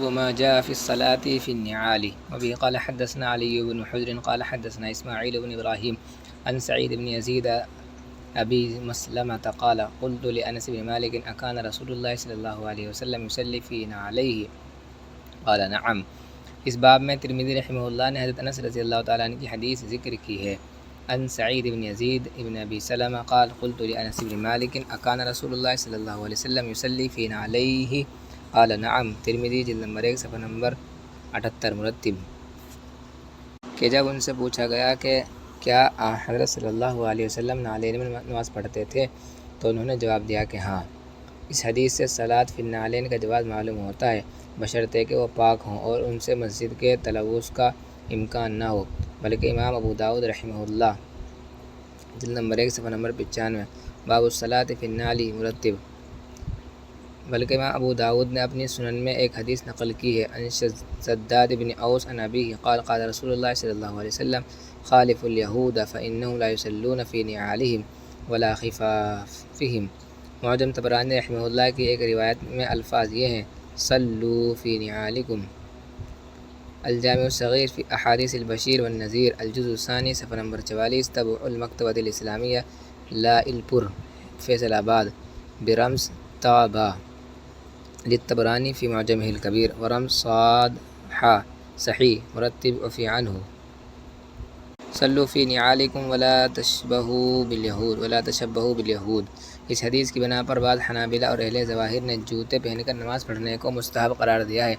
وما جاء في الصلاة في النعال. وبه قال حدثنا علي بن حجر قال حدثنا إسماعيل بن إبراهيم عن سعيد بن يزيد أبي مسلمة قال قلت لأنس بن مالك أكان رسول الله صلی اللہ علیہ وسلم يصلي في نعليه قال نعم. اس باب میں ترمذی رحمہ اللہ نے حضرت انس رضی اللہ تعالیٰ عنہ کی حدیث ذکر کی ہے. عن سعید بن یزید ابن ابی سلمہ قال قلت لأنس بن مالک أكان رسول اللہ صلی اللہ علیہ وسلم يصلي في نعليه قال نعم. ترمذی جلد نمبر 1 صفحہ نمبر 78 مرتب. کہ جب ان سے پوچھا گیا کہ کیا حضرت صلی اللہ علیہ وسلم نعلین میں نماز پڑھتے تھے تو انہوں نے جواب دیا کہ ہاں. اس حدیث سے صلاۃ فی النعلین کا جواز معلوم ہوتا ہے بشرطے کہ وہ پاک ہوں اور ان سے مسجد کے تلوث کا امکان نہ ہو. بلکہ امام ابو داؤد رحمہ اللہ جلد نمبر 1 صفحہ نمبر 95 باب الصلاۃ فی النعل مرتب. بلکہ امام ابو داؤد نے اپنی سنن میں ایک حدیث نقل کی ہے. عن شداد بن اوس عن ابیہ قال قال رسول اللہ صلی اللہ علیہ وسلم خالف اليہود فإنهم لا يصلون في نعالهم ولا خفافهم. معجم طبرانی رحمہ اللہ کی ایک روایت میں الفاظ یہ ہیں صلو فی نعالکم. الجامع الصغیر فی احادیث البشیر والنذیر الجزء الثانی صفحہ نمبر 44 طبع المکتبۃ الاسلامیہ لائل پور فیصل آباد برمز طابہ للطبرانی فی معجمہ الکبیر ورمز صاد حا صحیح مرتب وفی عنہ صلو فی نعالکم ولا تشبہوا بالیہود. اس حدیث کی بنا پر بعض حنابلہ اور اہل ظواہر نے جوتے پہن کر نماز پڑھنے کو مستحب قرار دیا ہے.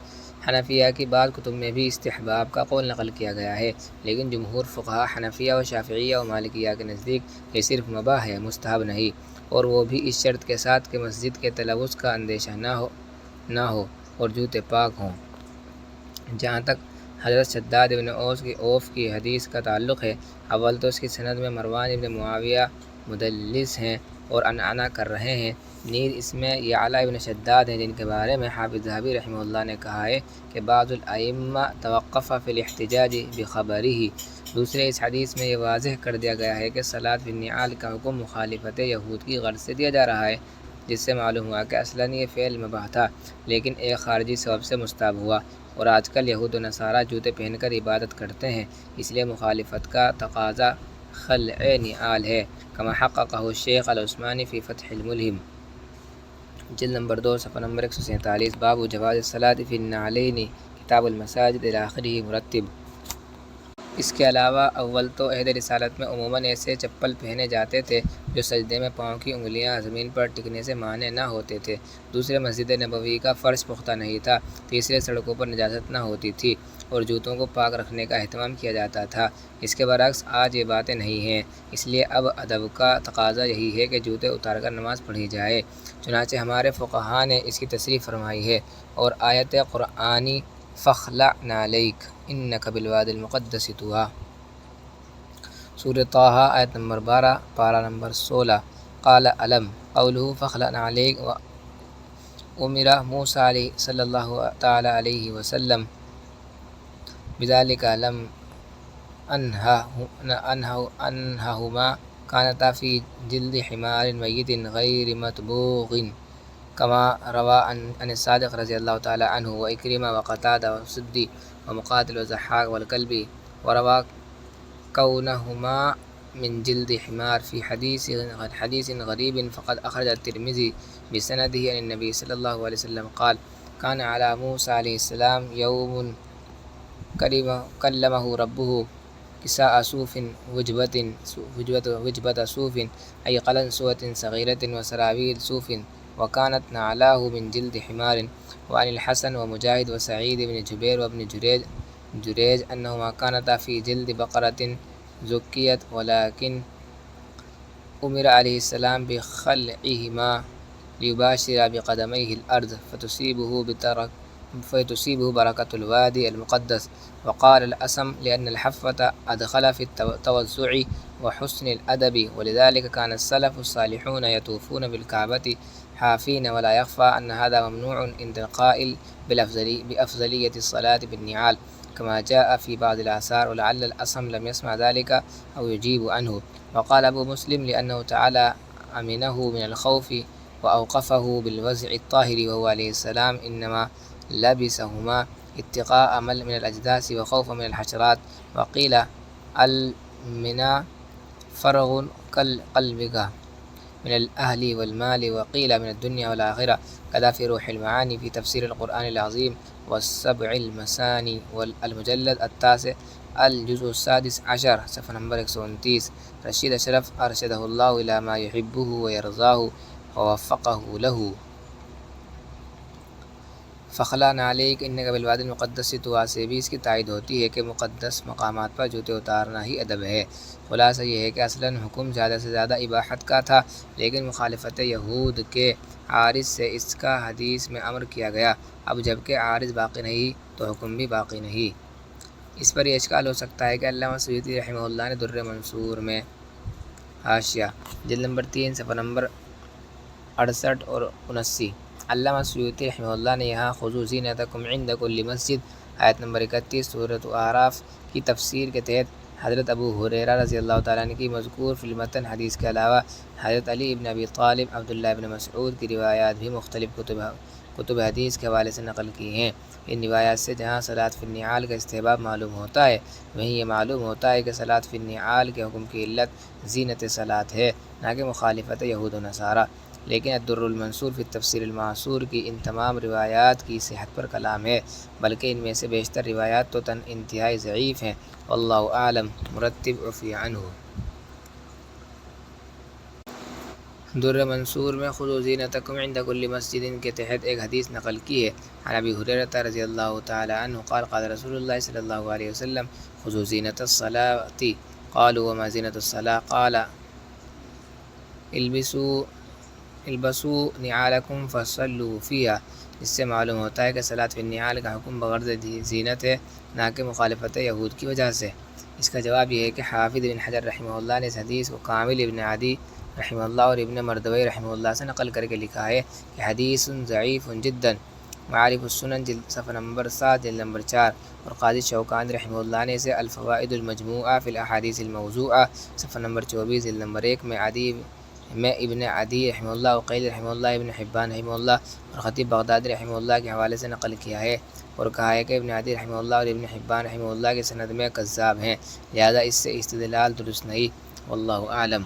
حنفیہ کی بعض کتب میں بھی استحباب کا قول نقل کیا گیا ہے، لیکن جمہور فقہا حنفیہ و شافعیہ و مالکیہ کے نزدیک یہ صرف مباح ہے، مستحب نہیں، اور وہ بھی اس شرط کے ساتھ کہ مسجد کے تلوث کا اندیشہ نہ ہو اور جوتے پاک ہوں. جہاں تک حضرت شداد بن اوف کی حدیث کا تعلق ہے، اول تو اس کی سند میں مروان ابن معاویہ مدلس ہیں اور عنعنہ کر رہے ہیں. نیز اس میں یعلا ابن شداد ہیں جن کے بارے میں حافظ ذہبی رحمہ اللہ نے کہا ہے کہ بعض الائمہ توقف فی الاحتجاج بخبرہ. دوسرے اس حدیث میں یہ واضح کر دیا گیا ہے کہ صلاۃ فی النعال کا حکم مخالفت یہود کی غرض سے دیا جا رہا ہے، جس سے معلوم ہوا کہ اصلاً یہ فعل مباح تھا لیکن ایک خارجی سبب سے مستحب ہوا، اور آج کل یہود و نصارہ جوتے پہن کر عبادت کرتے ہیں، اس لیے مخالفت کا تقاضا خلع نعال ہے، کما حققہ الشیخ العثمانی فی فتح الملہم جلد نمبر 2 صفحہ نمبر 147 باب جواز الصلاۃ فی النعلین کتاب المساجد الی آخرہ مرتب. اس کے علاوہ اول تو عہد رسالت میں عموماً ایسے چپل پہنے جاتے تھے جو سجدے میں پاؤں کی انگلیاں زمین پر ٹکنے سے مانع نہ ہوتے تھے. دوسرے مسجد نبوی کا فرش پختہ نہیں تھا. تیسرے سڑکوں پر نجاست نہ ہوتی تھی اور جوتوں کو پاک رکھنے کا اہتمام کیا جاتا تھا. اس کے برعکس آج یہ باتیں نہیں ہیں، اس لیے اب ادب کا تقاضا یہی ہے کہ جوتے اتار کر نماز پڑھی جائے. چنانچہ ہمارے فقہا نے اس کی تصریح فرمائی ہے، اور آیت قرآنی فاخلع نعلیک انک بالواد المقدس طویٰ سورۃ طٰہٰ آیت نمبر 12 پارہ نمبر 16 قال علم قولہ فاخلع نعلیک امر موسیٰ صلی اللہ تعالی علیہ وسلم بذلک لم انہہما كانتا فی جلد حمار میت غیر مطبوغ کما روا عن الصادق رضی اللہ تعالی عنہ وإکرمہ وقتادہ وسدی ومقاتل وضحاک والکلبی وروا کونہما من جلد حمار فی حدیث غریب فقد اخرج الترمذی بسندہ عن النبی صلی اللہ علیہ وسلم قال کان علی موسیٰ علیہ السلام یوم کلمہ ربہ کساء صوف وجبة صوف أي قلنسوة صغيرة وسراويل صوف وكانت نعلاه من جلد حمار. وعن الحسن ومجاهد وسعيد بن جبير وابن جريج أنهما كانتا في جلد بقرة زكيت ولكن أمر عليه السلام بخلعهما ليباشر بقدميه الأرض فتصيبه بركة الوادي المقدس. وقال الأسم لأن الحفة أدخل في التوزع وحسن الأدب، ولذلك كان السلف الصالحون يطوفون بالكعبة حافين، ولا يخفى أن هذا ممنوع عند القائل بأفضلية الصلاة بالنعال كما جاء في بعض الآثار، ولعل الأسم لم يسمع ذلك أو يجيب عنه. وقال أبو مسلم لأنه تعالى أمنه من الخوف وأوقفه بالوزع الطاهر وهو عليه السلام إنما لبسهما اتقاء من الأجداث وخوفا من الحشرات. وقيل المنى فرغ قلبك من الأهل والمال، وقيل من الدنيا والآخرة. كذا في روح المعاني في تفسير القرآن العظيم والسبع المثاني والمجلد التاسع الجزء السادس عشر صفحہ نمبر 129. رشید اشرف ارشدہ اللہ الی ما یحبہ ویرضاہ ووفقہ لہ. فخلا نعلیک انک بالوادی المقدس طوا سے بھی اس کی تائید ہوتی ہے کہ مقدس مقامات پر جوتے اتارنا ہی ادب ہے. خلاصہ یہ ہے کہ اصلاً حکم زیادہ سے زیادہ اباحت کا تھا، لیکن مخالفت یہود کے عارض سے اس کا حدیث میں امر کیا گیا. اب جب کہ عارض باقی نہیں تو حکم بھی باقی نہیں. اس پر یہ اشکال ہو سکتا ہے کہ علامہ سیوطی رحمہ اللہ نے در منصور میں حاشیہ جلد نمبر 3 صفحہ نمبر 68 اور 79. علامہ سیوطی رحمہ اللہ نے یہاں خذوا زینتکم عند کل مسجد آیت نمبر 31 سورۃ اعراف کی تفسیر کے تحت حضرت ابو ہریرہ رضی اللہ تعالیٰ عنہ کی مذکور فی المتن حدیث کے علاوہ حضرت علی ابن ابی طالب، عبداللہ ابن مسعود کی روایات بھی مختلف کتب حدیث کے حوالے سے نقل کی ہیں. ان روایات سے جہاں صلاۃ فی النعال کا استحباب معلوم ہوتا ہے، وہیں یہ معلوم ہوتا ہے کہ صلاۃ فی النعال کے حکم کی علت زینت صلاۃ ہے، نہ کہ مخالفت یہود و نصارہ. لیکن الدر المنصور فی التفسیر المعصور کی ان تمام روایات کی صحت پر کلام ہے، بلکہ ان میں سے بیشتر روایات تو انتہائی ضعیف ہیں. واللہ اعلم. مرتب عفی عنہ. در منصور میں خذوا زینتکم عند کل مسجد کے تحت ایک حدیث نقل کی ہے. عن ابی ہریرہ رضی اللہ تعالی عنہ قال قال رسول اللہ صلی اللہ علیہ وسلم خذوا زینت الصلاۃ. قالوا وما زینت الصلاۃ؟ قال البسوا نعالکم فصلوا فیہا. اس سے معلوم ہوتا ہے کہ صلاۃ فی النعال کا حکم بغرض زینت ہے، نہ کہ مخالفت یہود کی وجہ سے. اس کا جواب یہ ہے کہ حافظ بن حجر رحمہ اللہ نے اس حدیث کو کامل ابن عدی رحمہ اللہ اور ابن مردوی رحمہ اللہ سے نقل کر کے لکھا ہے کہ حدیث ضعیف جدا. معارف السنن صفحہ نمبر 7 جلد نمبر 4. اور قاضی شوکانی رحمہ اللہ نے اسے الفوائد المجموعہ فی الاحادیث الموضوعہ صفحہ نمبر 24 جلد نمبر 1 میں ابن عدی رحمہ اللہ، وقیل رحمہ اللہ، ابن حبان رحمہ اللہ اور خطیب بغدادی رحمہ اللہ کے حوالے سے نقل کیا ہے، اور کہا ہے کہ ابن عدی رحمہ اللہ اور ابن حبان رحمہ اللہ کے سند میں کذاب ہیں، لہذا اس سے استدلال درست نہیں. واللہ اعلم.